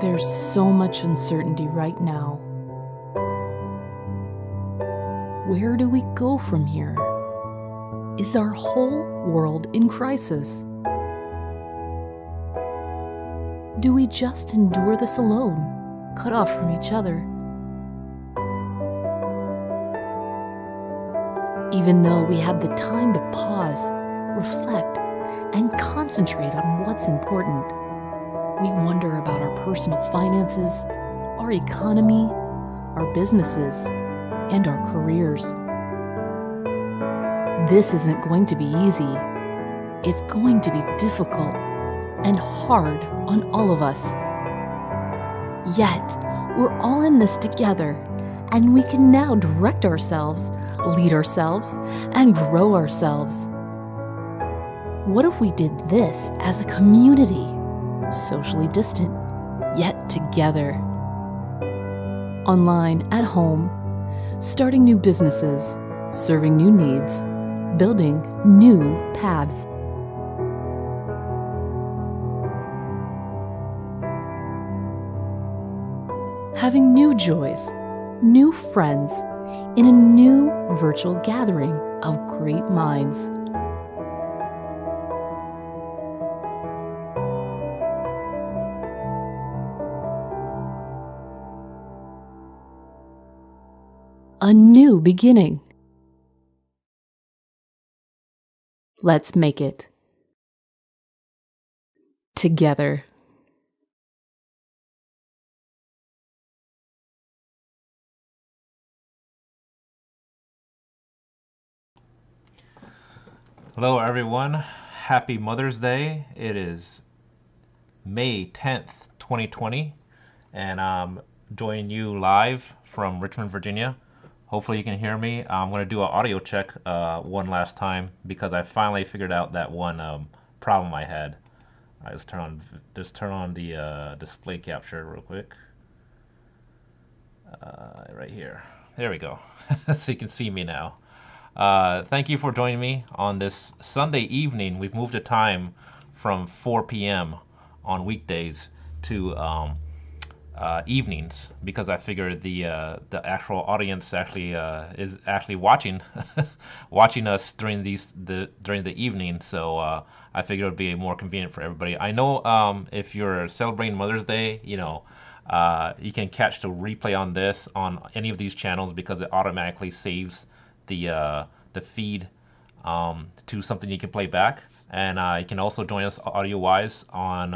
There's so much uncertainty right now. Where do we go from here? Is our whole world in crisis? Do we just endure this alone, cut off from each other? Even though we had the time to pause, reflect, and concentrate on what's important, we wonder about our personal finances, our economy, our businesses, and our careers. This isn't going to be easy. It's going to be difficult and hard on all of us. Yet, we're all in this together, and we can now direct ourselves, lead ourselves, and grow ourselves. What if we did this as a community, socially distant, yet together? Online, at home, starting new businesses, serving new needs, building new paths. Having new joys, new friends, in a new virtual gathering of great minds. A new beginning. Let's make it. Together. Hello everyone, happy Mother's Day. It is May 10th, 2020, and I'm joining you live from Richmond, Virginia. Hopefully you can hear me. I'm going to do an audio check one last time because I finally figured out that one problem I had. I just turn on the display capture real quick. Right here. There we go. So you can see me now. Thank you for joining me on this Sunday evening. We've moved the time from 4 p.m. on weekdays to evenings because I figured the actual audience actually is actually watching watching us during the evening. So I figured it would be more convenient for everybody. I know if you're celebrating Mother's Day, you can catch the replay on this on any of these channels because it automatically saves the feed to something you can play back, and you can also join us audio wise on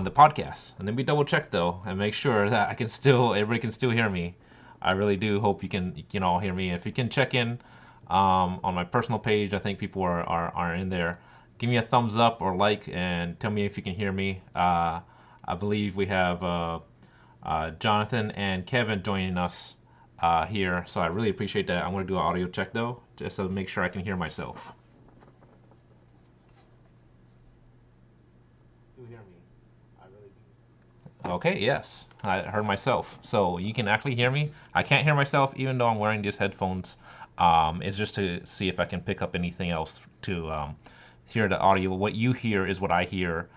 the podcast. And then we double check though and make sure that everybody can still hear me. I really do hope you can all hear me. If you can check in on my personal page, I think people are in there. Give me a thumbs up or like and tell me if you can hear me. I believe we have Jonathan and Kevin joining us here, so I really appreciate that. I'm going to do an audio check though, just to make sure I can hear myself. You hear me? I really do. Okay, yes, I heard myself. So you can actually hear me. I can't hear myself even though I'm wearing these headphones. It's just to see if I can pick up anything else to hear the audio. What you hear is what I hear.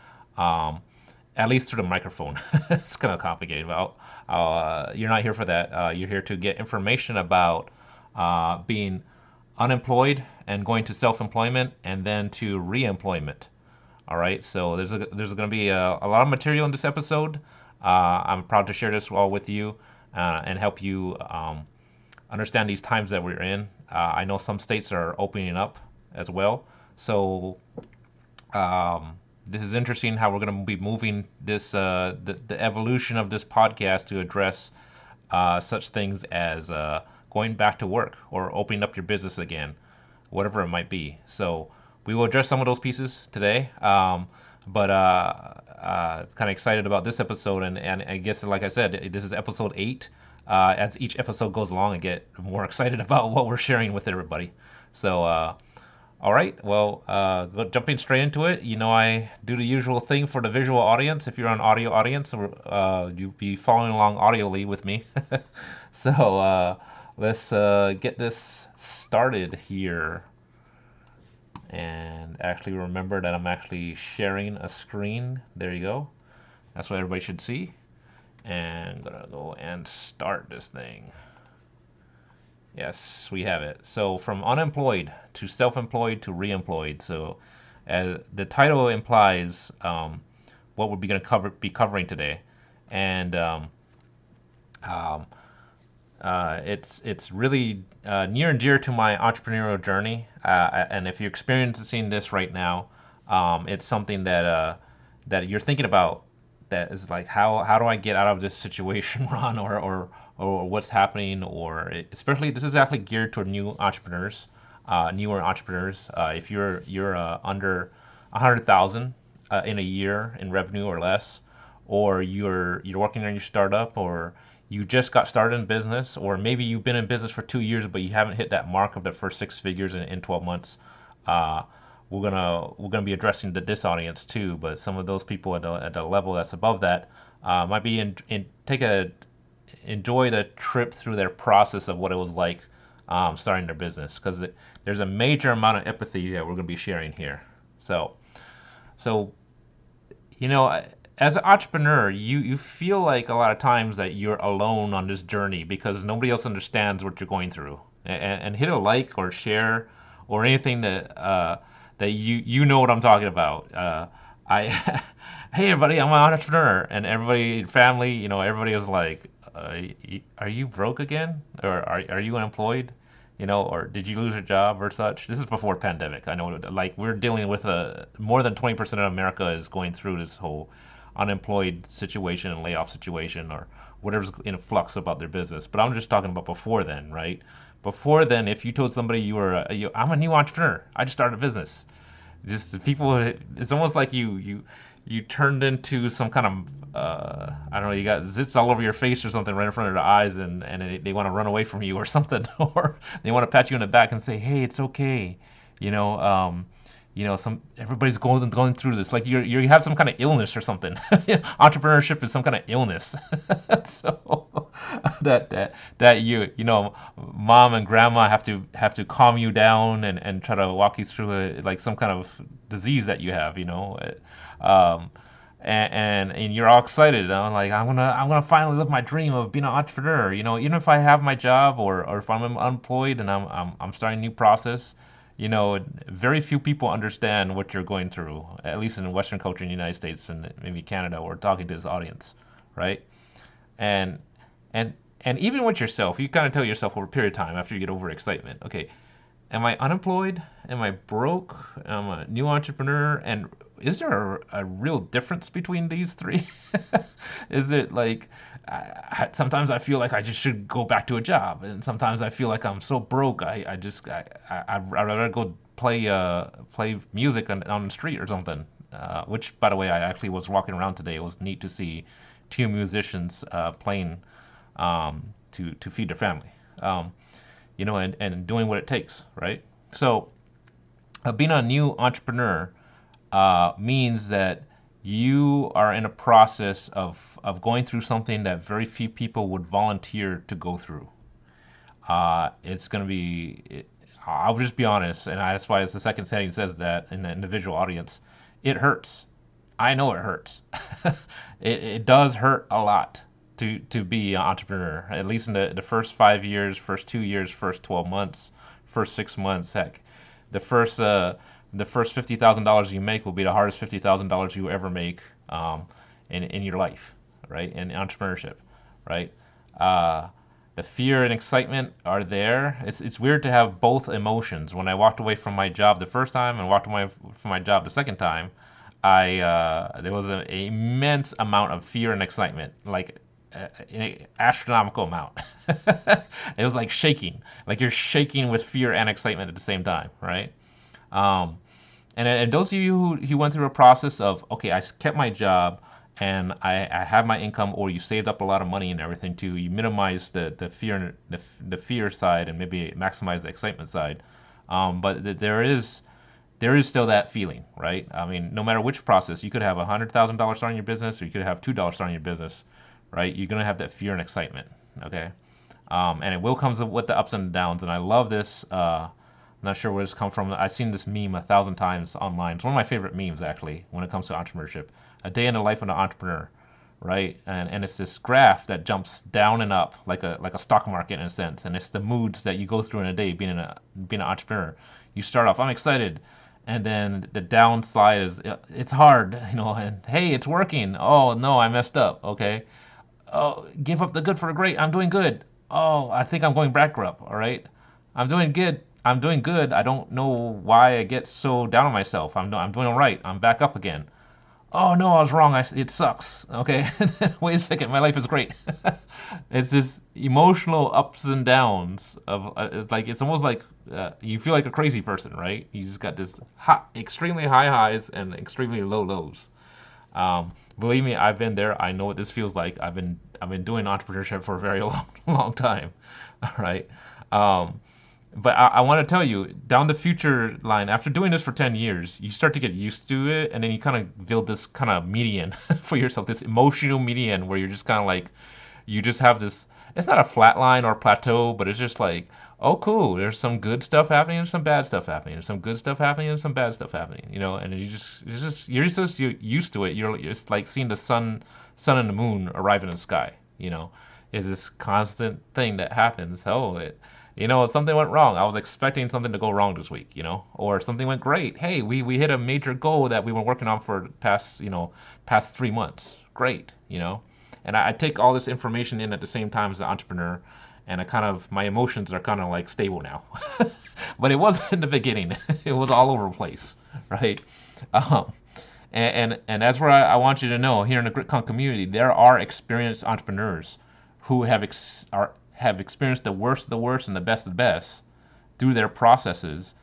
At least through the microphone. It's kind of complicated, but you're not here for that. You're here to get information about being unemployed and going to self-employment and then to re-employment. All right, so there's going to be a lot of material in this episode. I'm proud to share this all with you and help you understand these times that we're in. I know some states are opening up as well, so this is interesting how we're going to be moving this the evolution of this podcast to address such things as going back to work or opening up your business again, whatever it might be. So we will address some of those pieces today, but kind of excited about this episode, and I guess, like I said, this is episode 8. As each episode goes along, I get more excited about what we're sharing with everybody. So all right, well, jumping straight into it, I do the usual thing for the visual audience. If you're an audio audience, you'll be following along audioly with me. So let's get this started here. And actually remember that I'm actually sharing a screen. There you go. That's what everybody should see. And I'm gonna go and start this thing. Yes, we have it. So from unemployed to self-employed to re-employed. So as the title implies, what we're gonna be covering today, and um, it's really near and dear to my entrepreneurial journey. And if you're experiencing this right now, it's something that you're thinking about. That is like, how do I get out of this situation, Ron, or what's happening, especially this is actually geared toward new entrepreneurs, newer entrepreneurs. If you're under 100,000 in a year in revenue or less, or you're working on your startup, or you just got started in business, or maybe you've been in business for 2 years but you haven't hit that mark of the first six figures in 12 months. Uh, we're gonna be addressing this audience too, but some of those people at the level that's above that might be enjoy the trip through their process of what it was like starting their business, because there's a major amount of empathy that we're going to be sharing here. So, you know, as an entrepreneur, you feel like a lot of times that you're alone on this journey because nobody else understands what you're going through. And hit a like or share or anything that you know what I'm talking about. I Hey everybody, I'm an entrepreneur, and everybody, family, everybody was like, are you broke again, or are you unemployed? Or did you lose your job or such? This is before pandemic. I know, like, we're dealing with more than 20% of America is going through this whole unemployed situation and layoff situation, or whatever's in flux about their business. But I'm just talking about before then, right? Before then, if you told somebody I'm a new entrepreneur, I just started a business, just the people, it's almost like you turned into some kind of I don't know, you got zits all over your face or something right in front of their eyes, and they want to run away from you or something, or they want to pat you in the back and say, hey, it's okay, you know um some everybody's going through this, like you have some kind of illness or something. Entrepreneurship is some kind of illness. So that mom and grandma have to calm you down and try to walk you through like some kind of disease that you have, um, and you're all excited. I'm like, I'm gonna finally live my dream of being an entrepreneur. Even if I have my job, or if I'm unemployed and I'm starting a new process. Very few people understand what you're going through, at least in Western culture in the United States and maybe Canada. We're talking to this audience, right? And and and even with yourself, you kind of tell yourself over a period of time after you get over excitement, okay, am I unemployed? Am I broke? Am I a new entrepreneur? And is there a real difference between these three? Is it like, sometimes I feel like I just should go back to a job, and sometimes I feel like I'm so broke, I'd rather go play music on the street or something. Which, by the way, I actually was walking around today. It was neat to see two musicians playing, to feed their family. And doing what it takes, right? So, being a new entrepreneur means that you are in a process of going through something that very few people would volunteer to go through. It's going to be, I'll just be honest, and that's why it's the second setting says that in the individual audience. It hurts. I know it hurts. It does hurt a lot to be an entrepreneur, at least in the first 5 years, first 2 years, first 12 months, first 6 months. Heck, the first $50,000 you make will be the hardest $50,000 you ever make, in your life, right? In entrepreneurship, right? Uh, the fear and excitement are there. It's weird to have both emotions. When I walked away from my job the first time and walked away from my job the second time, I there was an immense amount of fear and excitement, like an astronomical amount. It was like shaking, like you're shaking with fear and excitement at the same time, right? Um, and those of you who went through a process of, okay, I kept my job and I have my income, or you saved up a lot of money and everything too, you minimize the fear, the fear side, and maybe maximize the excitement side. But there is still that feeling, right? I mean, no matter which process, you could have $100,000 starting your business, or you could have $2 starting your business, right? You're gonna have that fear and excitement, okay? And it will comes with the ups and downs. And I love this. I'm not sure where this comes from. I've seen this meme 1,000 times online. It's one of my favorite memes, actually, when it comes to entrepreneurship. A day in the life of an entrepreneur. right? And it's this graph that jumps down and up like a stock market in a sense, and it's the moods that you go through in a day being an entrepreneur. You start off, I'm excited, and then the downside is it's hard, and hey, it's working. Oh no, I messed up. Okay, oh, give up the good for the great. I'm doing good. Oh, I think I'm going bankrupt. All right, I'm doing good. I'm doing good. I don't know why I get so down on myself. I'm doing all right. I'm back up again. Oh no, I was wrong. It sucks. Okay, wait a second. My life is great. It's this emotional ups and downs of it's like it's almost like you feel like a crazy person, right? You just got this extremely high highs and extremely low lows. Believe me, I've been there. I know what this feels like. I've been doing entrepreneurship for a very long time. All right. Um, but I want to tell you, down the future line, after doing this for 10 years, you start to get used to it, and then you kind of build this kind of median for yourself, this emotional median where you're just kind of like, you just have this, it's not a flat line or plateau, but it's just like, oh, cool, there's some good stuff happening and some bad stuff happening. There's some good stuff happening and some bad stuff happening, and you're just used to it. It's like seeing the sun and the moon arrive in the sky, is this constant thing that happens. Something went wrong. I was expecting something to go wrong this week, or something went great. Hey, we hit a major goal that we were working on for past 3 months. Great. And I take all this information in at the same time as the entrepreneur, and my emotions are kind of like stable now. But it wasn't in the beginning. It was all over the place, right? Um, and that's where I want you to know, here in the GritCON community, there are experienced entrepreneurs who have experienced the worst of the worst and the best of the best through their processes,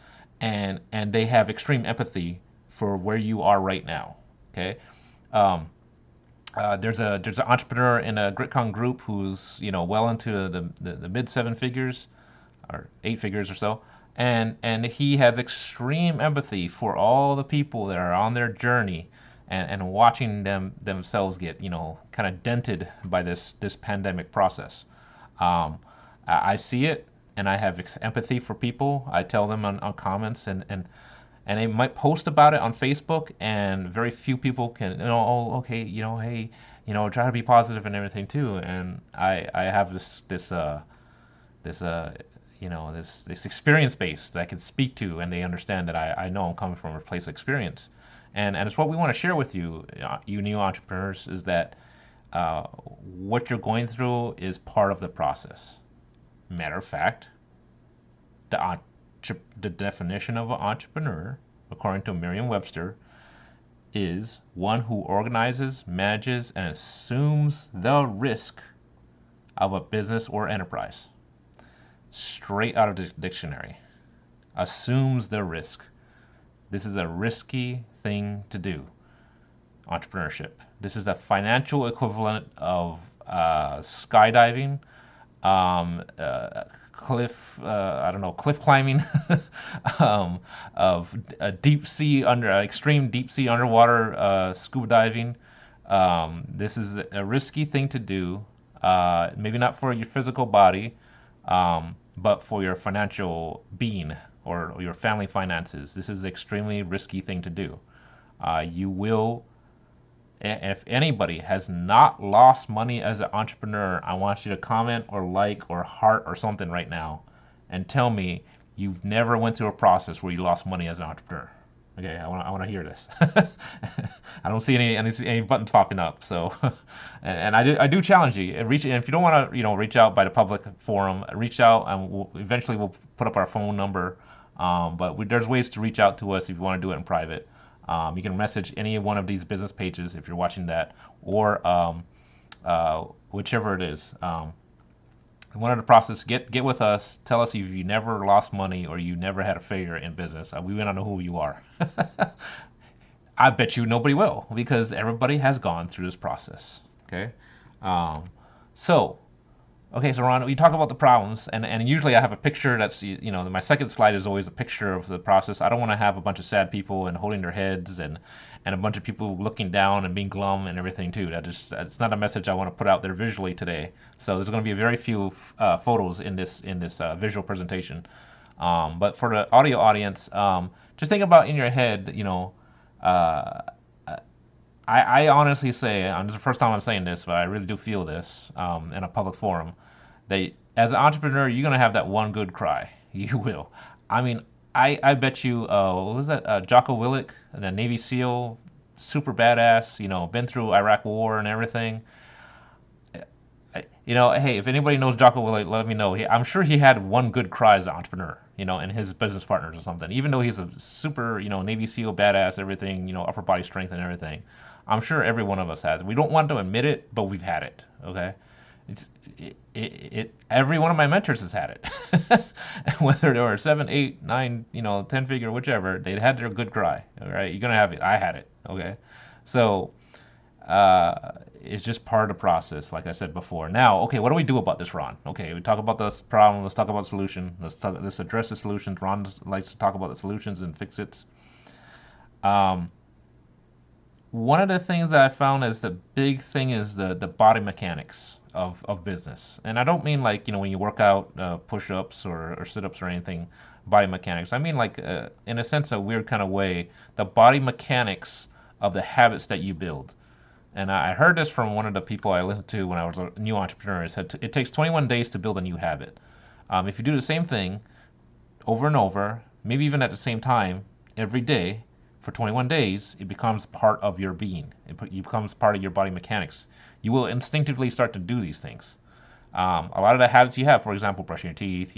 and they have extreme empathy for where you are right now. Okay. Um, there's an entrepreneur in a GritCon group who's well into the mid seven figures or eight figures or so, and he has extreme empathy for all the people that are on their journey, and watching themselves get kind of dented by this pandemic process. Um, I see it, and I have empathy for people. I tell them on comments, and they might post about it on Facebook, and very few people can, oh, okay, hey, try to be positive and everything too. And I have this this experience base that I can speak to, and they understand that I know I'm coming from a place of experience, and it's what we want to share with you, you new entrepreneurs, is that what you're going through is part of the process. Matter of fact, the definition of an entrepreneur, according to Merriam-Webster, is one who organizes, manages, and assumes the risk of a business or enterprise. Straight out of the dictionary. Assumes the risk. This is a risky thing to do. Entrepreneurship. This is a financial equivalent of skydiving, cliff climbing, of a extreme deep sea underwater scuba diving. This is a risky thing to do. Maybe not for your physical body, but for your financial being or your family finances. This is an extremely risky thing to do. You will. If anybody has not lost money as an entrepreneur, I want you to comment or like or heart or something right now and tell me you've never went through a process where you lost money as an entrepreneur. Okay, I want to hear this. I don't see any buttons popping up. So, and I do challenge you. And if you don't want to reach out by the public forum, reach out, and eventually we'll put up our phone number. But there's ways to reach out to us if you want to do it in private. You can message any one of these business pages if you're watching that, or whichever it is. One of the process, get with us. Tell us if you never lost money or you never had a failure in business. We want to know who you are. I bet you nobody will, because everybody has gone through this process. Okay, so. Okay, so Ron, we talk about the problems, and usually I have a picture that's, my second slide is always a picture of the process. I don't want to have a bunch of sad people and holding their heads and a bunch of people looking down and being glum and everything too. That's not a message I want to put out there visually today. So there's going to be very few photos in this visual presentation. But for the audio audience, just think about in your head, I honestly say, this is the first time I'm saying this, but I really do feel this in a public forum, that as an entrepreneur, you're gonna have that one good cry. You will. I mean, I bet you, what was that? Jocko Willink, the Navy SEAL, super badass. Been through Iraq War and everything. Hey, if anybody knows Jocko Willink, let me know. I'm sure he had one good cry as an entrepreneur, and his business partners or something. Even though he's a super, Navy SEAL badass, everything, upper body strength and everything. I'm sure every one of us has. We don't want to admit it, but we've had it. Okay, it's every one of my mentors has had it. Whether they were 7, 8, 9, 10 figure, whichever, they had their good cry. All right, you're gonna have it. I had it. Okay, so it's just part of the process, like I said before. Now, okay, what do we do about this, Ron? Okay, we talk about this problem. Let's talk about the solution. Let's address the solutions. Ron likes to talk about the solutions and fix it. Um, One of the things that I found is the big thing is the body mechanics of business. And I don't mean like, when you work out push-ups or sit-ups or anything, body mechanics. I mean like, in a sense, a weird kind of way, the body mechanics of the habits that you build. And I heard this from one of the people I listened to when I was a new entrepreneur. It said it takes 21 days to build a new habit. If you do the same thing over and over, maybe even at the same time every day for 21 days, it becomes part of your being. It becomes part of your body mechanics. You will instinctively start to do these things. A lot of the habits you have, for example, brushing your teeth,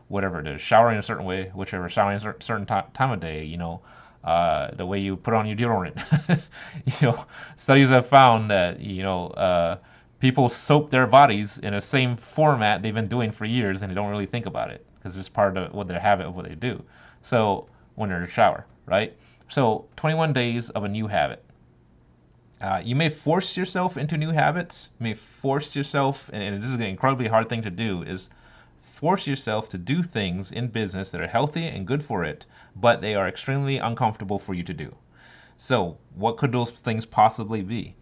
whatever it is, showering a certain way, whichever, showering a certain time of day, the way you put on your deodorant. Studies have found that people soap their bodies in the same format they've been doing for years, and they don't really think about it because it's part of what their habit of what they do. So when they're in the shower, right? So 21 days of a new habit. You may force yourself into new habits. You may force yourself, and this is an incredibly hard thing to do, is force yourself to do things in business that are healthy and good for it, but they are extremely uncomfortable for you to do. So, what could those things possibly be?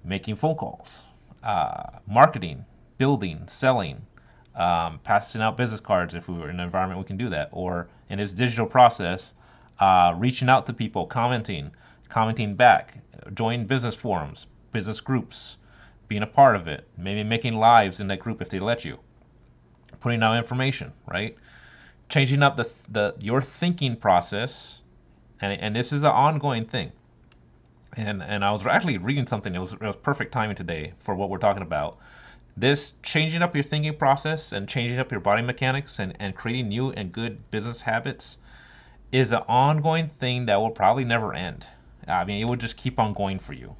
Making phone calls, marketing, building, selling, passing out business cards if we were in an environment we can do that, or in this digital process, reaching out to people, commenting back, join business forums, business groups, being a part of it, maybe making lives in that group if they let you, putting out information, right? Changing up your thinking process, and this is an ongoing thing. And I was actually reading something. It was perfect timing today for what we're talking about. This changing up your thinking process and changing up your body mechanics and creating new and good business habits is an ongoing thing that will probably never end. I mean, it will just keep on going for you.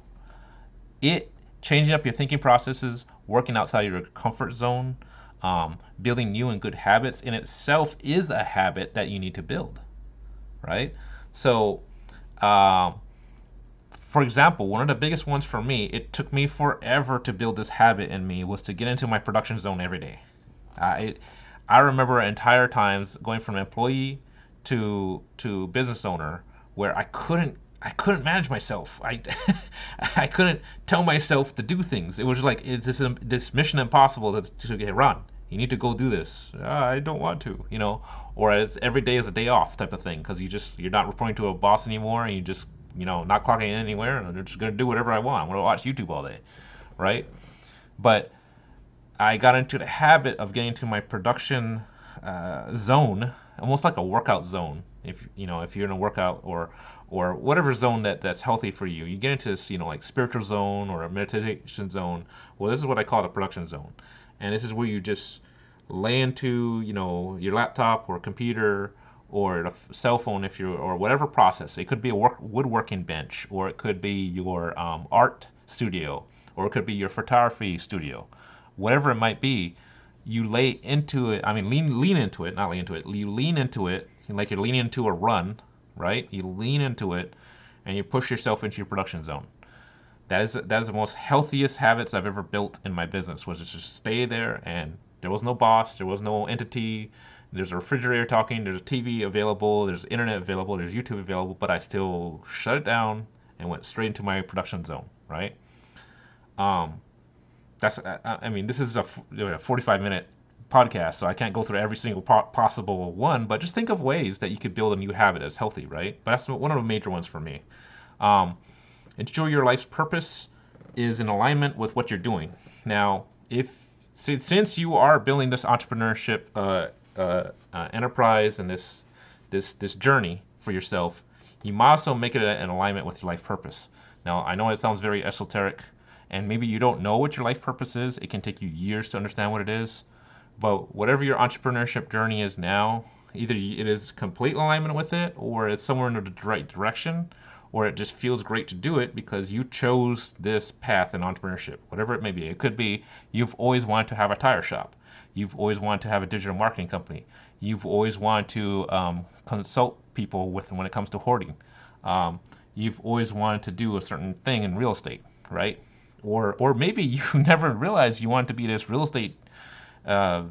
Changing up your thinking processes, working outside your comfort zone, building new and good habits in itself is a habit that you need to build, right? So, for example, one of the biggest ones for me, it took me forever to build this habit in me, was to get into my production zone every day. I remember entire times going from employee to business owner where I couldn't manage myself. I couldn't tell myself to do things. It was like it's this mission impossible to get run. You need to go do this. I don't want to, or as every day is a day off type of thing because you're not reporting to a boss anymore and you just not clocking in anywhere and they're just gonna do whatever I want. I'm gonna watch YouTube all day, right? But I got into the habit of getting to my production zone, almost like a workout zone. If you're in a workout or whatever zone that's healthy for you, you get into this like spiritual zone or a meditation zone. Well, this is what I call the production zone, and this is where you just lay into your laptop or computer or the cell phone or whatever process. It could be a woodworking bench, or it could be your art studio, or it could be your photography studio, whatever it might be. You lay into it. I mean, lean into it, not lay into it. You lean into it like you're leaning into a run, right? You lean into it, and you push yourself into your production zone. That is the most healthiest habits I've ever built in my business. Was just stay there, and there was no boss, there was no entity. There's a refrigerator talking, there's a TV available, there's internet available, there's YouTube available, but I still shut it down and went straight into my production zone, right? I mean, this is a 45-minute podcast, so I can't go through every single possible one, but just think of ways that you could build a new habit that's healthy, right? But that's one of the major ones for me. Ensure your life's purpose is in alignment with what you're doing. Now, if since you are building this entrepreneurship enterprise and this journey for yourself, you might also make it in alignment with your life purpose. Now, I know it sounds very esoteric, and maybe you don't know what your life purpose is. It can take you years to understand what it is. But whatever your entrepreneurship journey is now, either it is complete alignment with it, or it's somewhere in the right direction, or it just feels great to do it because you chose this path in entrepreneurship, whatever it may be. It could be you've always wanted to have a tire shop. You've always wanted to have a digital marketing company. You've always wanted to consult people with when it comes to hoarding. You've always wanted to do a certain thing in real estate, right? Or maybe you never realized you wanted to be this real estate uh,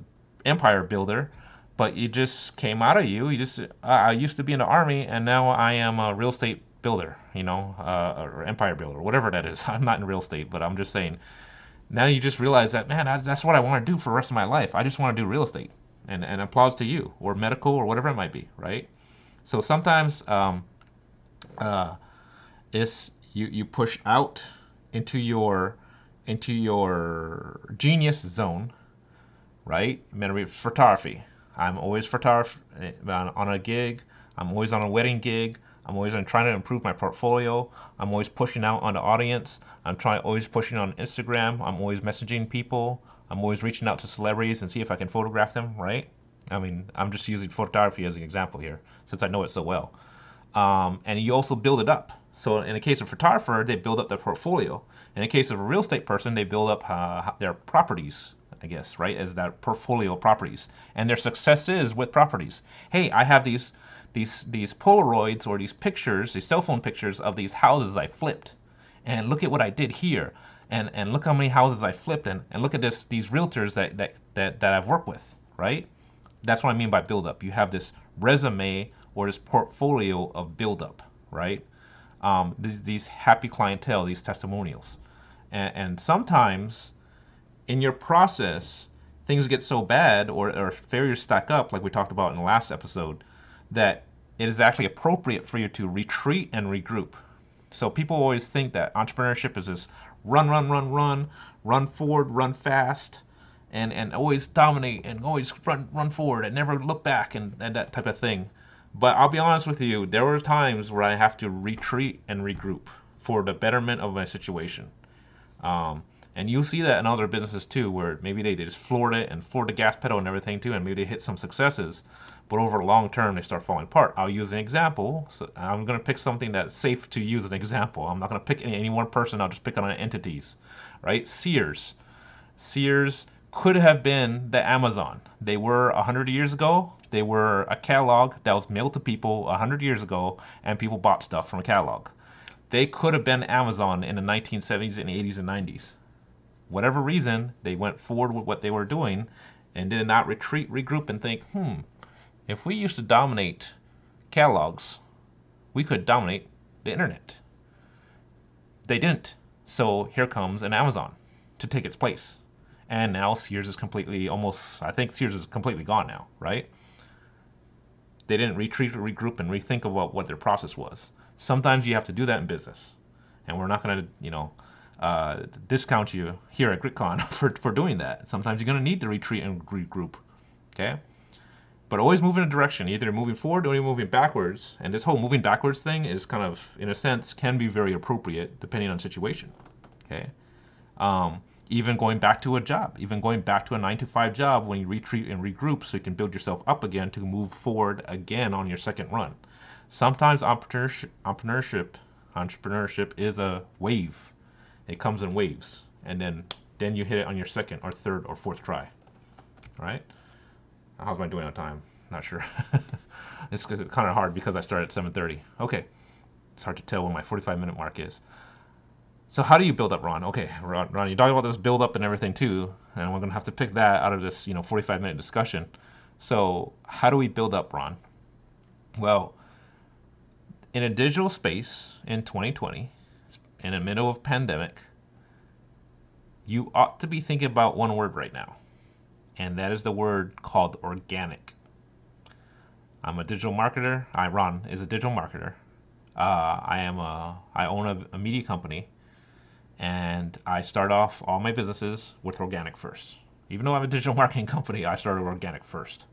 empire builder, but it just came out of you. You just I used to be in the army, and now I am a real estate builder, or empire builder, whatever that is. I'm not in real estate, but I'm just saying. Now you just realize that, man, that's what I want to do for the rest of my life. I just want to do real estate, and applause to you, or medical, or whatever it might be, right? So sometimes uh, it's you push out into your genius zone, right? Maybe photography. I'm always photography on a gig. I'm always on a wedding gig. I'm always trying to improve my portfolio. I'm always pushing out on the audience. Always pushing on Instagram. I'm always messaging people. I'm always reaching out to celebrities and see if I can photograph them, right? I mean, I'm just using photography as an example here since I know it so well. And you also build it up. So in the case of a photographer, they build up their portfolio. In the case of a real estate person, they build up their properties, I guess, right, as that portfolio of properties. And their success is with properties. Hey, I have these Polaroids or these pictures, these cell phone pictures of these houses I flipped. And look at what I did here. And look how many houses I flipped, and look at these realtors that I've worked with, right? That's what I mean by build up. You have this resume or this portfolio of build up, right? These happy clientele, these testimonials. And sometimes in your process, things get so bad or failures stack up, like we talked about in the last episode, that it is actually appropriate for you to retreat and regroup. So people always think that entrepreneurship is this run forward, run fast, and always dominate and always run forward and never look back and that type of thing. But I'll be honest with you, there were times where I have to retreat and regroup for the betterment of my situation. And you'll see that in other businesses too, where maybe they just floored it and floored the gas pedal and everything too, and maybe they hit some successes, but over the long term they start falling apart. I'll use an example. So I'm going to pick something that's safe to use an example. I'm not going to pick any one person. I'll just pick on entities, right? Sears. Sears could have been the Amazon. They were 100 years ago. They were a catalog that was mailed to people 100 years ago, and people bought stuff from a catalog. They could have been Amazon in the 1970s and 80s and 90s. Whatever reason, they went forward with what they were doing and did not retreat, regroup, and think, if we used to dominate catalogs, we could dominate the internet. They didn't. So here comes an Amazon to take its place. And now Sears is I think Sears is completely gone now, right? They didn't retreat, regroup, and rethink about what their process was. Sometimes you have to do that in business. And we're not going to, discount you here at GritCON for doing that. Sometimes you're going to need to retreat and regroup, okay? But always move in a direction, either moving forward or moving backwards. And this whole moving backwards thing is kind of, in a sense, can be very appropriate depending on situation, okay? Even going back to a job, even going back to a 9-to-5 job when you retreat and regroup so you can build yourself up again to move forward again on your second run. Sometimes entrepreneurship is a wave. It comes in waves, and then you hit it on your second or third or fourth try. All right? How's I doing on time? Not sure. It's kind of hard because I started at 7:30. Okay. It's hard to tell when my 45-minute mark is. So how do you build up, Ron? Okay, Ron, you talk about this build up and everything too, and we're going to have to pick that out of this, 45-minute discussion. So how do we build up, Ron? Well, in a digital space in 2020, in the middle of pandemic, you ought to be thinking about one word right now, and that is the word called organic. I'm a digital marketer. Ron is a digital marketer. I own a media company, and I start off all my businesses with organic first. Even though I'm a digital marketing company, I started organic first.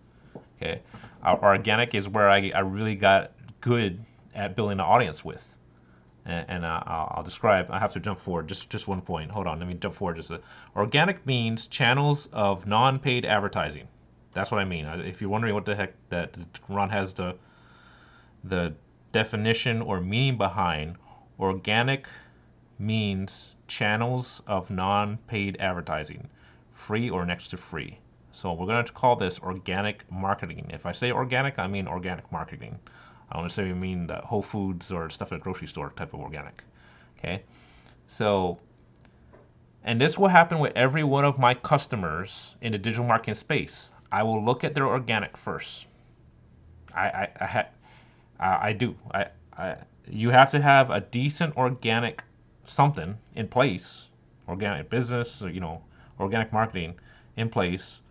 Okay, organic is where I really got good at building an audience with, and I'll describe. I have to jump forward just one point. Hold on, let me jump forward just a. Organic means channels of non-paid advertising. That's what I mean. If you're wondering what the heck that Ron has the definition or meaning behind, organic means channels of non-paid advertising, free or next to free. So we're going to call this organic marketing. If I say organic, I mean organic marketing. I don't necessarily mean the Whole Foods or stuff at a grocery store type of organic. Okay, so and this will happen with every one of my customers in the digital marketing space. I will look at their organic first. I do. You have to have a decent organic something in place, organic business, or, organic marketing in place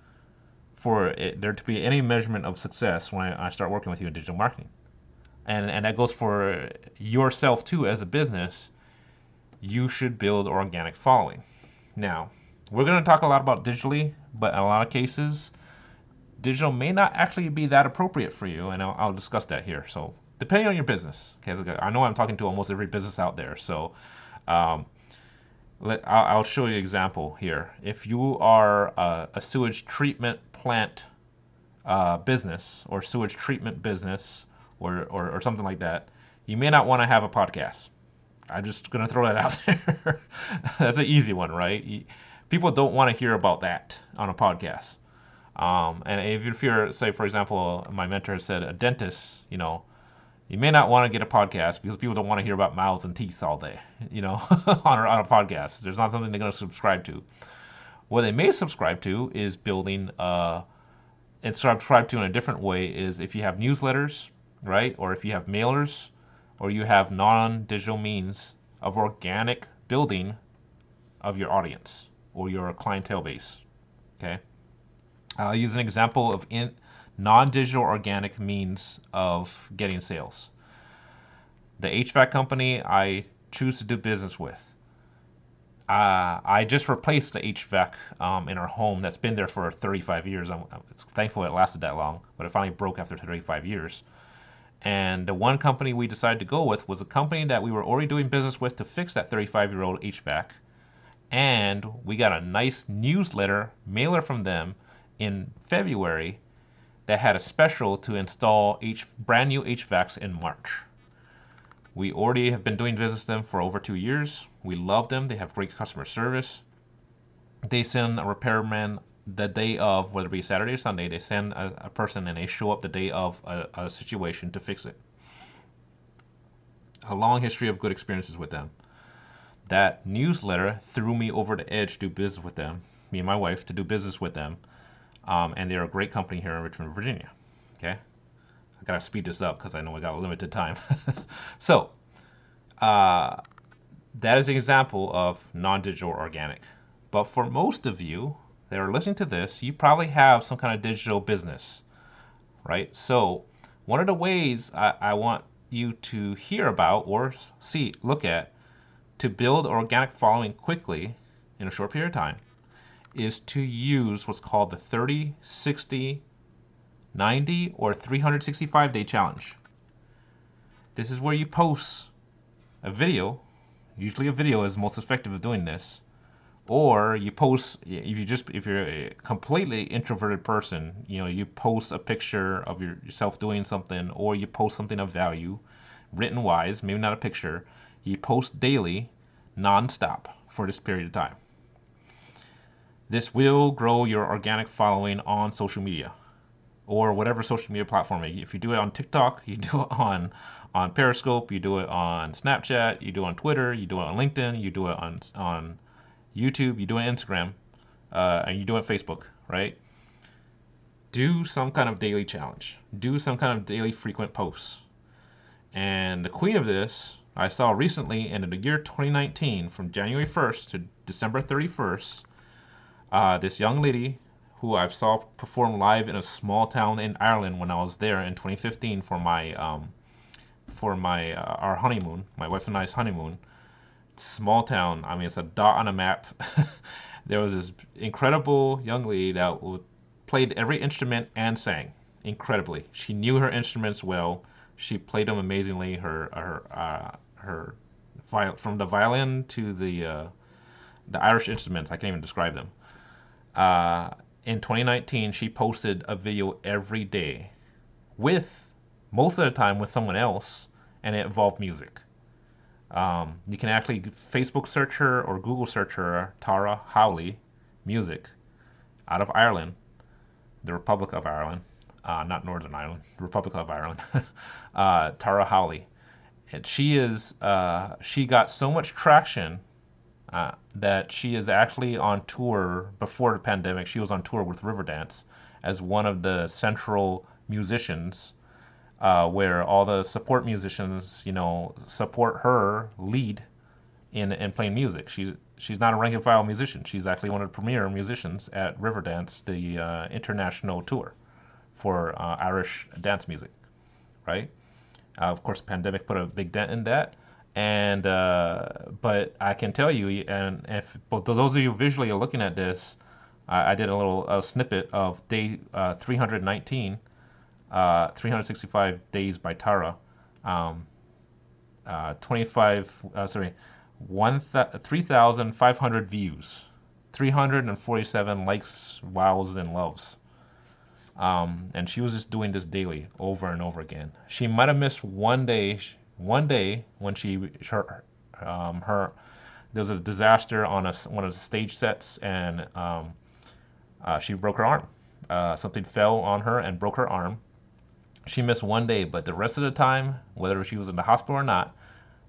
for there to be any measurement of success when I start working with you in digital marketing. And that goes for yourself too as a business. You should build organic following. Now, we're going to talk a lot about digitally, but in a lot of cases, digital may not actually be that appropriate for you, and I'll discuss that here. So, depending on your business, okay, I know I'm talking to almost every business out there, so um, I'll show you an example here. If you are a sewage treatment plant business or sewage treatment business or something like that, you may not want to have a podcast. I'm just going to throw that out there. That's an easy one, right? People don't want to hear about that on a podcast. And if you're, say, for example, my mentor said a dentist, you may not want to get a podcast because people don't want to hear about mouths and teeth all day, on a podcast. There's not something they're going to subscribe to. What they may subscribe to is building, and subscribe to in a different way is if you have newsletters, right? Or if you have mailers, or you have non-digital means of organic building of your audience or your clientele base, okay? I'll use an example of non-digital organic means of getting sales. The HVAC company I choose to do business with. I just replaced the HVAC in our home that's been there for 35 years. I'm thankful it lasted that long, but it finally broke after 35 years. And the one company we decided to go with was a company that we were already doing business with to fix that 35-year-old HVAC. And we got a nice newsletter mailer from them in February that had a special to install brand new HVACs in March. We already have been doing business with them for over 2 years. We love them. They have great customer service. They send a repairman the day of, whether it be Saturday or Sunday, they send a person and they show up the day of a situation to fix it. A long history of good experiences with them. That newsletter threw me over the edge to do business with them, me and my wife, to do business with them. And they're a great company here in Richmond, Virginia. Okay? I gotta speed this up because I know I got a limited time. So, that is an example of non-digital organic. But for most of you that are listening to this, you probably have some kind of digital business, right? So one of the ways I want you to hear about or look at to build organic following quickly in a short period of time is to use what's called the 30, 60, 90, or 365-day challenge. This is where you post a video. Usually a video is most effective at doing this. Or you post, if you're a completely introverted person, you post a picture of yourself doing something, or you post something of value, written wise, maybe not a picture. You post daily, nonstop for this period of time. This will grow your organic following on social media or whatever social media platform. If you do it on TikTok, you do it on Periscope, you do it on Snapchat, you do it on Twitter, you do it on LinkedIn, you do it on YouTube, you do it on Instagram, and you do it on Facebook, right? Do some kind of daily challenge. Do some kind of daily frequent posts. And the queen of this, I saw recently in the year 2019, from January 1st to December 31st, this young lady who I saw perform live in a small town in Ireland when I was there in 2015 for my for my our honeymoon, my wife and I's honeymoon. Small town. I mean, it's a dot on a map. There was this incredible young lady that played every instrument and sang incredibly. She knew her instruments well. She played them amazingly. Her from the violin to the Irish instruments. I can't even describe them. In 2019, she posted a video every day with most of the time with someone else, and it involved music. You can actually Facebook search her or Google search her, Tara Howley music, out of Ireland, the Republic of Ireland, not Northern Ireland, the Republic of Ireland. Tara Howley, and she got so much traction that she is actually on tour. Before the pandemic, she was on tour with Riverdance as one of the central musicians, where all the support musicians, support her lead in playing music. She's not a rank and file musician. She's actually one of the premier musicians at Riverdance, the international tour for Irish dance music, right? Of course, the pandemic put a big dent in that. And but I can tell you, and if both those of you visually are looking at this, I did a little snippet of day 319, 365 days by Tara, 3,500 views, 347 likes, wows, and loves. And she was just doing this daily over and over again. She might have missed one day when there was a disaster on one of the stage sets, and she broke her arm. Something fell on her and broke her arm. She missed one day, but the rest of the time, whether she was in the hospital or not,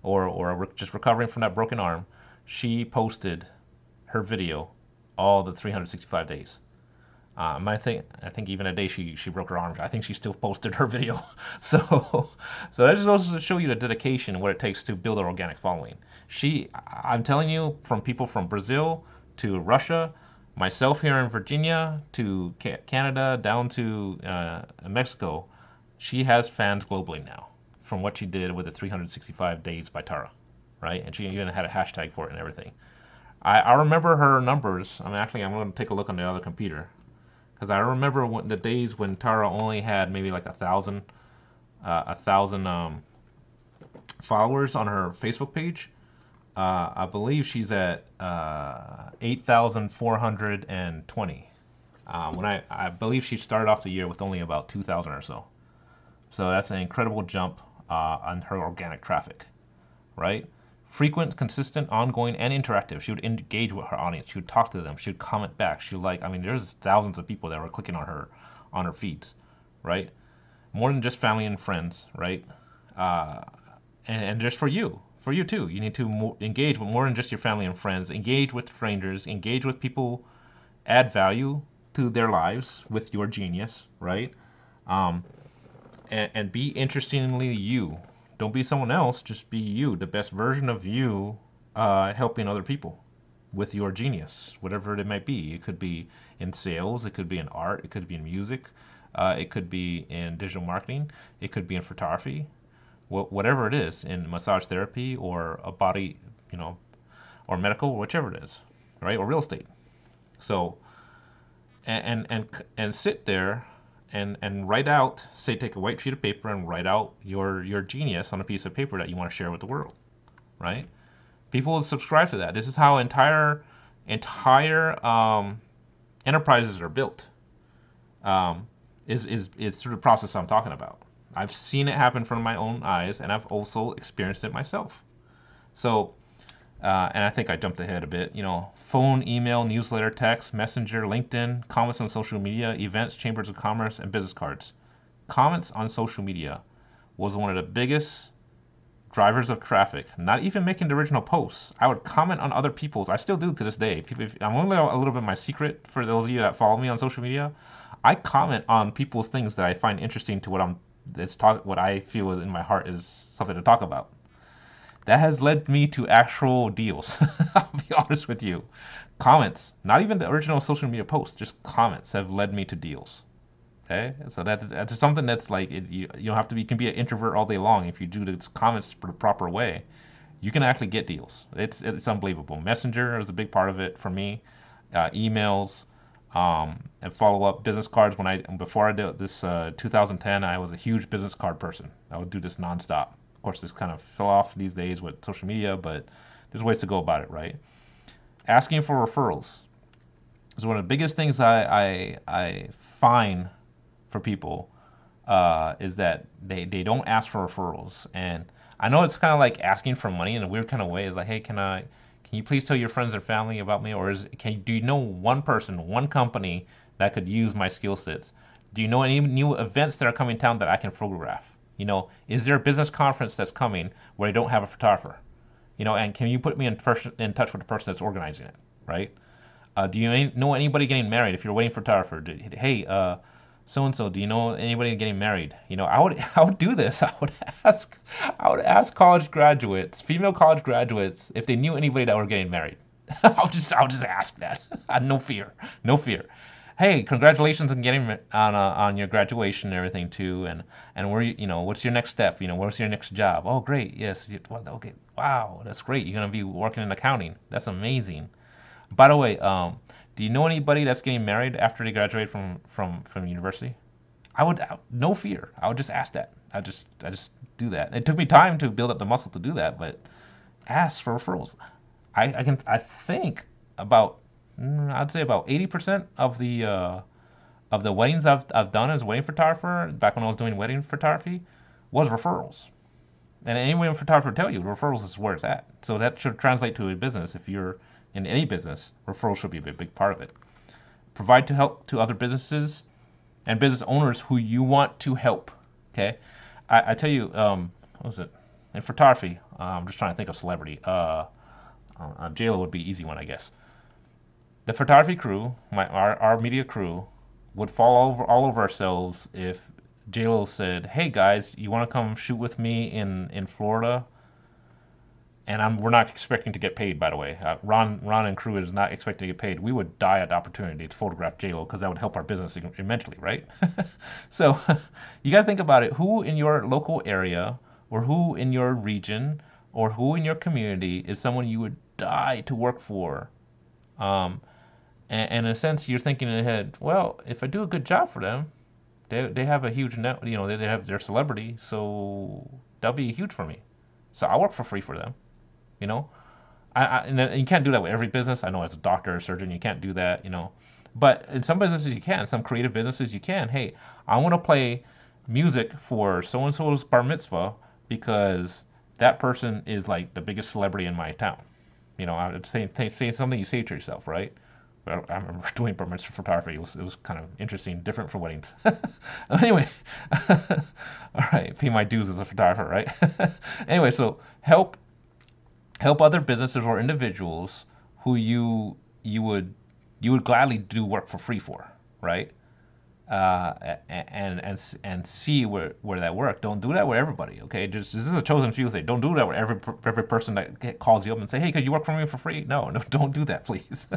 or just recovering from that broken arm, she posted her video all the 365 days. I think even a day she broke her arm, I think she still posted her video. So that just goes to show you the dedication and what it takes to build an organic following. I'm telling you, from people from Brazil to Russia, myself here in Virginia to Canada down to Mexico, she has fans globally now from what she did with the 365 days by Tara, right? And she even had a hashtag for it and everything. I remember her numbers. I'm going to take a look on the other computer, because I remember the days when Tara only had maybe like 1,000 followers on her Facebook page. I believe she's at 8,420. When I believe she started off the year with only about 2,000 or so. So that's an incredible jump on her organic traffic, right? Frequent, consistent, ongoing, and interactive. She would engage with her audience. She would talk to them. She would comment back. She would there's thousands of people that were clicking on her feeds, right? More than just family and friends, right? And just for you too. You need to engage with more than just your family and friends. Engage with strangers. Engage with people. Add value to their lives with your genius, right? And be interestingly you. Don't be someone else, just be you, the best version of you, helping other people with your genius, whatever it might be. It could be in sales, it could be in art, it could be in music, it could be in digital marketing, it could be in photography, whatever it is, in massage therapy or a body, or medical, whichever it is, right? Or real estate. So, and sit there and write out, take a white sheet of paper and write out your genius on a piece of paper that you want to share with the world, right? People will subscribe to that. This is how entire enterprises are built. Is through the process I'm talking about. I've seen it happen in front of my own eyes, and I've also experienced it myself. So, and I think I jumped ahead a bit. Phone, email, newsletter, text, messenger, LinkedIn, comments on social media, events, chambers of commerce, and business cards. Comments on social media was one of the biggest drivers of traffic. Not even making the original posts. I would comment on other people's. I still do to this day. I'm only a little bit my secret for those of you that follow me on social media. I comment on people's things that I find interesting to what I feel is in my heart is something to talk about. That has led me to actual deals. I'll be honest with you. Comments, not even the original social media posts, just comments have led me to deals. Okay, so that's something that's like you don't have to be. You can be an introvert all day long if you do the comments the proper way. You can actually get deals. It's unbelievable. Messenger is a big part of it for me. Emails, and follow up business cards. Before I did this 2010, I was a huge business card person. I would do this nonstop. Of course, this kind of fell off these days with social media, but there's ways to go about it, right? Asking for referrals is one of the biggest things I find for people, is that they don't ask for referrals. And I know it's kind of like asking for money in a weird kind of way. It's like, hey, can you please tell your friends and family about me? Or do you know one person, one company that could use my skill sets? Do you know any new events that are coming to town that I can photograph? Is there a business conference that's coming where I don't have a photographer? And can you put me in touch with the person that's organizing it, right? Do you know anybody getting married? If you're waiting for a photographer, hey, so and so, do you know anybody getting married? I would do this. Ask I would ask college graduates, female college graduates, if they knew anybody that were getting married. I'll just ask that. No fear, no fear. Hey, congratulations on getting on your graduation and everything too, and what's your next step? What's your next job? Oh, great, yes, well, okay, wow, that's great. You're gonna be working in accounting. That's amazing. By the way, do you know anybody that's getting married after they graduate from university? No fear. I would just ask that. I just do that. It took me time to build up the muscle to do that, but ask for referrals. I think about I'd say about 80% of the weddings I've done as a wedding photographer back when I was doing wedding photography was referrals. And any wedding photographer will tell you referrals is where it's at. So that should translate to a business. If you're in any business, referrals should be a big part of it. Provide to help to other businesses and business owners who you want to help. Okay, I tell you, what was it in photography? I'm just trying to think of celebrity. JLo would be easy one, I guess. The photography crew, our media crew, would fall all over ourselves if JLo said, "Hey guys, you want to come shoot with me in Florida?" And we're not expecting to get paid, by the way. Ron and crew is not expecting to get paid. We would die at the opportunity to photograph JLo because that would help our business immensely, right? So you got to think about it. Who in your local area, or who in your region, or who in your community is someone you would die to work for? Um, and in a sense, you're thinking in your head, well, if I do a good job for them, they have a huge net, they have their celebrity, so that'll be huge for me. So I work for free for them, you know. And you can't do that with every business. I know as a doctor or surgeon, you can't do that. But in some businesses you can. Some creative businesses you can. Hey, I want to play music for so and so's bar mitzvah because that person is like the biggest celebrity in my town. I'm saying something you say to yourself, right? I remember doing bar mitzvah photography. It was kind of interesting, different for weddings. Anyway, all right, pay my dues as a photographer, right? Anyway, so help other businesses or individuals who you would gladly do work for free for, right? And see where that work. Don't do that with everybody, okay? This is a chosen few thing. Don't do that with every person that calls you up and say, "Hey, could you work for me for free?" No, no, don't do that, please.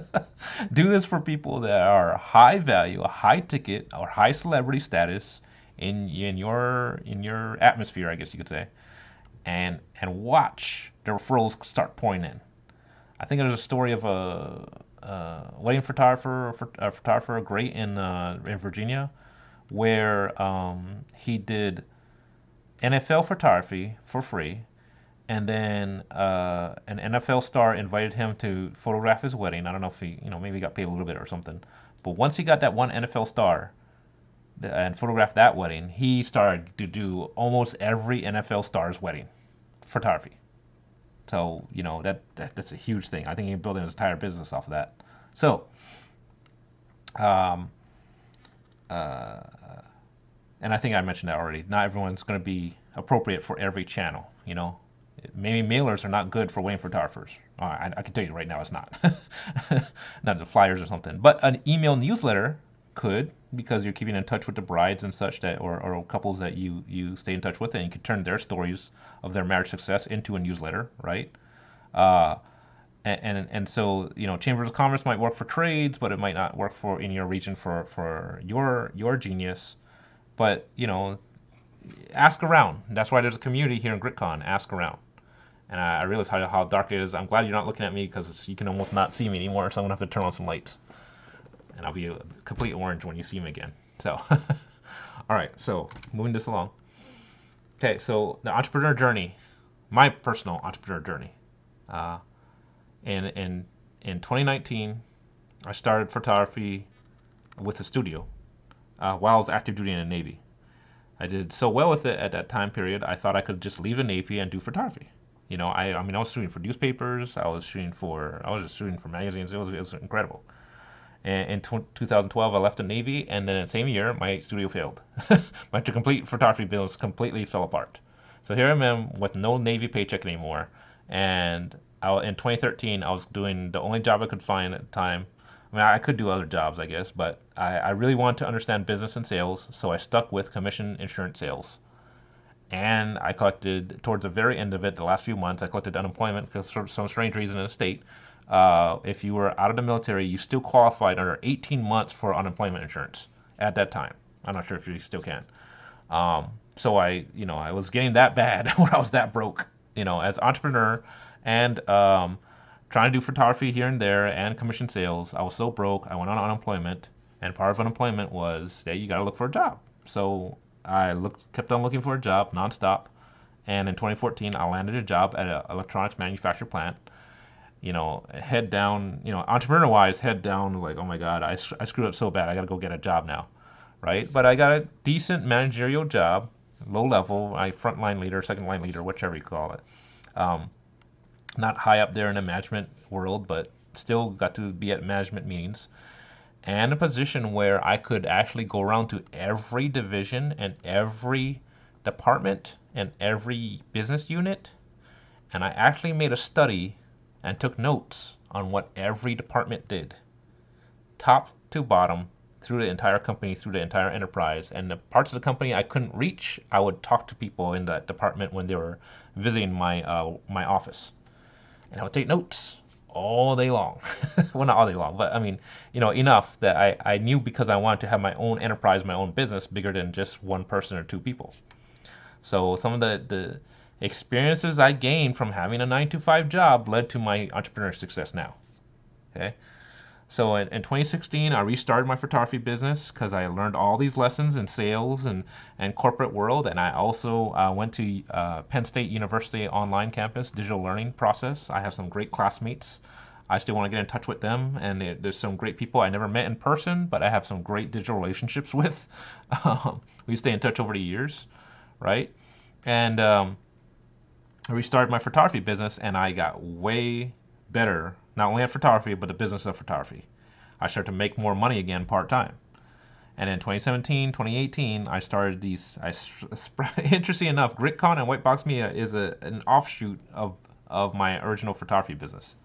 Do this for people that are high value, high ticket, or high celebrity status in your atmosphere, I guess you could say, and watch the referrals start pouring in. I think there's a story of a wedding photographer, great in Virginia, where he did NFL photography for free, and then an NFL star invited him to photograph his wedding. I don't know if he, maybe he got paid a little bit or something, but once he got that one NFL star and photographed that wedding, he started to do almost every NFL star's wedding photography. So that's a huge thing. I think he built his entire business off of that. So, um, uh, and I think I mentioned that already. Not everyone's going to be appropriate for every channel. Maybe mailers are not good for wedding photographers. I can tell you right now, it's not. Not the flyers or something, but an email newsletter could, because you're keeping in touch with the brides and such or couples that you stay in touch with, and you can turn their stories of their marriage success into a newsletter, right? Uh, and so chambers of commerce might work for trades, but it might not work for in your region for your genius. But, ask around. That's why there's a community here in GritCON. Ask around. And I realize how dark it is. I'm glad you're not looking at me because you can almost not see me anymore. So I'm going to have to turn on some lights. And I'll be a complete orange when you see me again. So, all right. So moving this along. Okay. So the entrepreneur journey, my personal entrepreneur journey. Uh, in 2019, I started photography with a studio while I was active duty in the Navy. I did so well with it at that time period. I thought I could just leave the Navy and do photography. I mean, I was shooting for newspapers. I was just shooting for magazines. It was incredible. And in 2012, I left the Navy, and then the same year, my studio failed. My complete photography business completely fell apart. So here I am with no Navy paycheck anymore. And in 2013, I was doing the only job I could find at the time. I mean, I could do other jobs, I guess, but I really wanted to understand business and sales, so I stuck with commission insurance sales. And I collected, towards the very end of it, the last few months, I collected unemployment because for some strange reason in the state, if you were out of the military, you still qualified under 18 months for unemployment insurance at that time. I'm not sure if you still can. So I was getting that bad when I was that broke, as entrepreneur and trying to do photography here and there and commission sales. I was so broke, I went on unemployment, and part of unemployment was that you got to look for a job. So kept on looking for a job nonstop, and in 2014, I landed a job at an electronics manufacturer plant. Head down, entrepreneur wise, head down, like, oh my God, I screwed up so bad, I got to go get a job now, right? But I got a decent managerial job, low level, frontline leader, second line leader, whichever you call it. Um, Not high up there in the management world, but still got to be at management meetings, and a position where I could actually go around to every division and every department and every business unit. And I actually made a study and took notes on what every department did, top to bottom, through the entire company, through the entire enterprise. And the parts of the company I couldn't reach, I would talk to people in that department when they were visiting my office, and I would take notes all day long. Well, not all day long, but I mean, enough that I knew, because I wanted to have my own enterprise, my own business, bigger than just one person or two people. So some of the experiences I gained from having a 9 to 5 job led to my entrepreneur success now. Okay. So in 2016, I restarted my photography business because I learned all these lessons in sales and corporate world. And I also went to Penn State University online campus, digital learning process. I have some great classmates. I still want to get in touch with them. And there's some great people I never met in person, but I have some great digital relationships with. We stay in touch over the years, right? And I restarted my photography business, and I got way better, not only at photography, but the business of photography. I started to make more money again part-time. And in 2017, 2018, I started these, interesting enough, GritCON and White Box Media is an offshoot of my original photography business.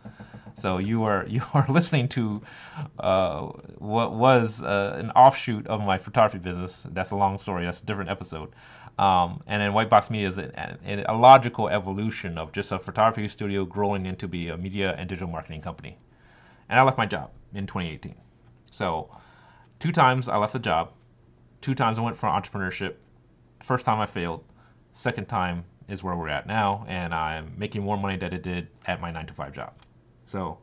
So you are listening to what was an offshoot of my photography business. That's a long story. That's a different episode. And then White Box Media is a logical evolution of just a photography studio growing into be a media and digital marketing company. And I left my job in 2018. So 2 times I left the job. 2 times I went for entrepreneurship. First time I failed. Second time is where we're at now, and I'm making more money than I did at my 9 to 5 job. So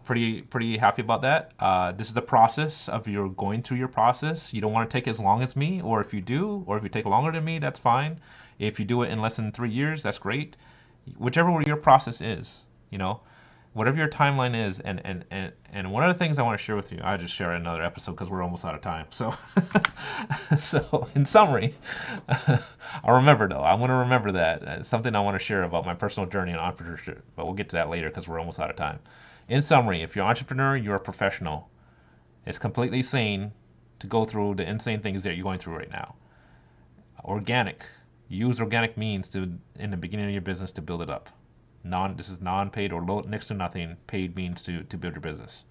pretty happy about that. This is the process of you're going through your process. You don't want to take as long as me, or if you do, or if you take longer than me, that's fine. If you do it in less than 3 years, that's great. Whichever your process is, whatever your timeline is. And one of the things I want to share with you, I'll just share another episode because we're almost out of time. So so in summary, I'll remember though. I want to remember that. It's something I want to share about my personal journey in entrepreneurship, but we'll get to that later because we're almost out of time. In summary, if you're an entrepreneur, you're a professional. It's completely sane to go through the insane things that you're going through right now. Organic. Use organic means in the beginning of your business to build it up. This is non-paid or low, next to nothing paid means to build your business.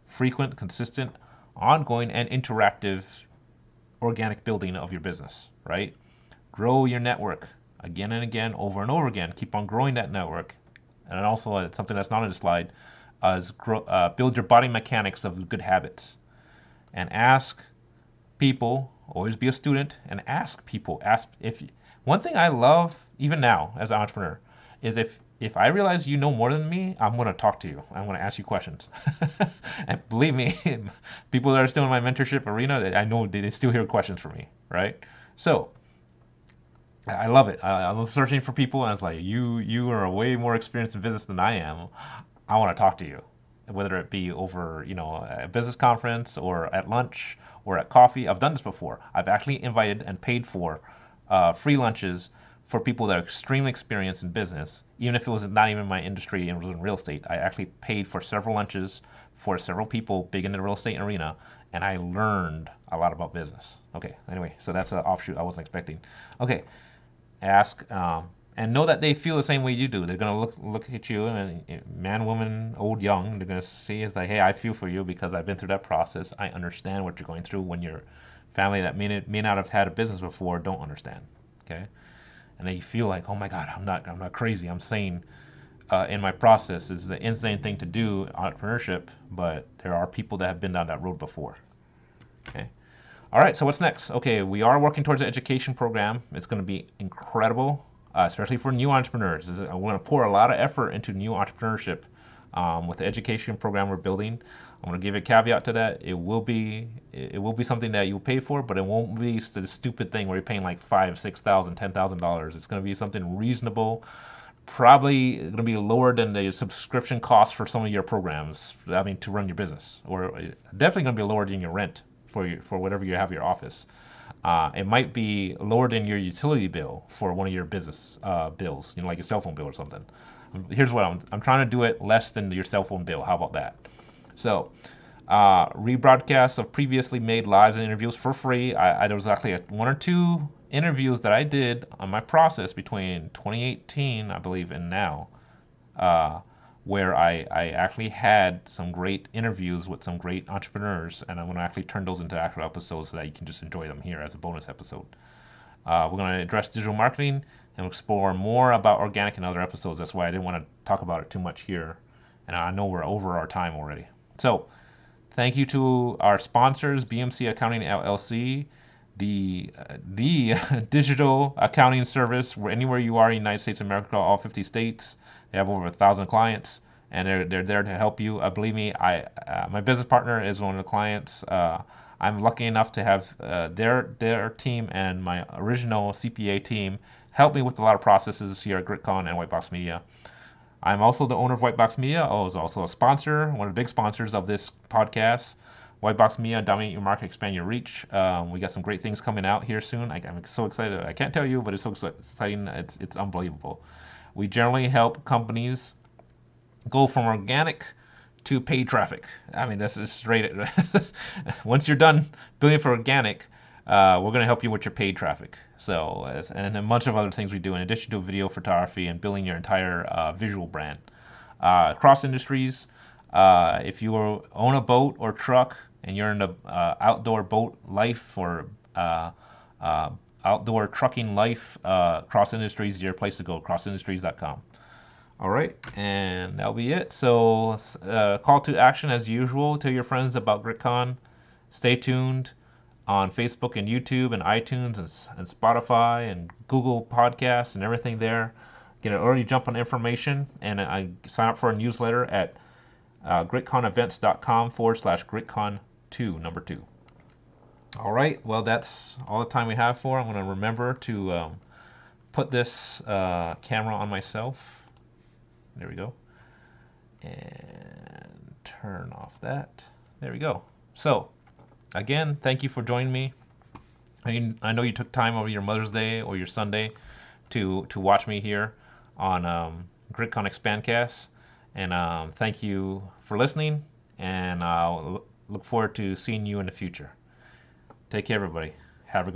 Frequent, consistent, ongoing, and interactive organic building of your business, right? Grow your network again and again, over and over again. Keep on growing that network. And also, it's something that's not on the slide, is build your body mechanics of good habits. And ask people, always be a student, and ask people. Ask if one thing I love even now as an entrepreneur is if I realize you know more than me, I'm going to talk to you. I'm going to ask you questions. And believe me, people that are still in my mentorship arena, I know they still hear questions from me, right? So I love it. I love searching for people, and it's like you are way more experienced in business than I am. I want to talk to you, whether it be over a business conference or at lunch or at coffee. I've done this before. I've actually invited and paid for free lunches for people that are extremely experienced in business, even if it was not even my industry and it was in real estate. I actually paid for several lunches for several people big in the real estate arena, and I learned a lot about business. Okay, anyway, so that's an offshoot I wasn't expecting. Okay, ask and know that they feel the same way you do. They're gonna look at you, and man, woman, old, young. They're gonna see it's like, hey, I feel for you because I've been through that process. I understand what you're going through when your family that may not have had a business before don't understand. Okay, and then you feel like, oh my God, I'm not crazy. I'm sane in my process. It's an insane thing to do, entrepreneurship, but there are people that have been down that road before. Okay. All right, so what's next? Okay, we are working towards an education program. It's going to be incredible, especially for new entrepreneurs. I want to pour a lot of effort into new entrepreneurship with the education program we're building. I'm going to give a caveat to that. It will be something that you'll pay for, but it won't be the stupid thing where you're paying like $5,000, $6,000, $10,000. It's going to be something reasonable. Probably going to be lower than the subscription cost for some of your programs. I mean, to run your business, or definitely going to be lower than your rent for whatever you have your office. It might be lower than your utility bill for one of your business bills, like your cell phone bill or something. Here's what I'm trying to do it less than your cell phone bill. How about that? So, rebroadcasts of previously made lives and interviews for free. There was actually one or two interviews that I did on my process between 2018, I believe, and now, uh, where I actually had some great interviews with some great entrepreneurs, and I'm going to actually turn those into actual episodes so that you can just enjoy them here as a bonus episode. We're going to address digital marketing and explore more about organic in other episodes. That's why I didn't want to talk about it too much here, and I know we're over our time already. So, thank you to our sponsors, BMC Accounting LLC, the digital accounting service where anywhere you are in the United States of America, all 50 states. They have over 1,000 clients, and they're there to help you. Believe me, my business partner is one of the clients. I'm lucky enough to have their team and my original CPA team help me with a lot of processes here at GritCON and White Box Media. I'm also the owner of White Box Media. I was also a sponsor, one of the big sponsors of this podcast. White Box Media, dominate your market, expand your reach. We got some great things coming out here soon. I'm so excited. I can't tell you, but it's so exciting. It's unbelievable. We generally help companies go from organic to paid traffic. I mean, this is straight. Once you're done building for organic, we're going to help you with your paid traffic. So, and a bunch of other things we do in addition to video photography and building your entire visual brand. Cross industries, if you own a boat or truck and you're in the outdoor boat life or outdoor trucking life, Cross Industries is your place to go, crossindustries.com. All right, and that'll be it. So, call to action as usual. Tell your friends about GritCON. Stay tuned on Facebook and YouTube and iTunes and Spotify and Google Podcasts and everything there. Get an early jump on information, and I sign up for a newsletter at gritconevents.com/gritcon2, number 2. All right, well, that's all the time we have for. I'm going to remember to put this camera on myself. There we go. And turn off that. There we go. So, again, thank you for joining me. I know you took time over your Mother's Day or your Sunday to watch me here on GritCon Expandcast. And thank you for listening, and I'll look forward to seeing you in the future. Take care, everybody.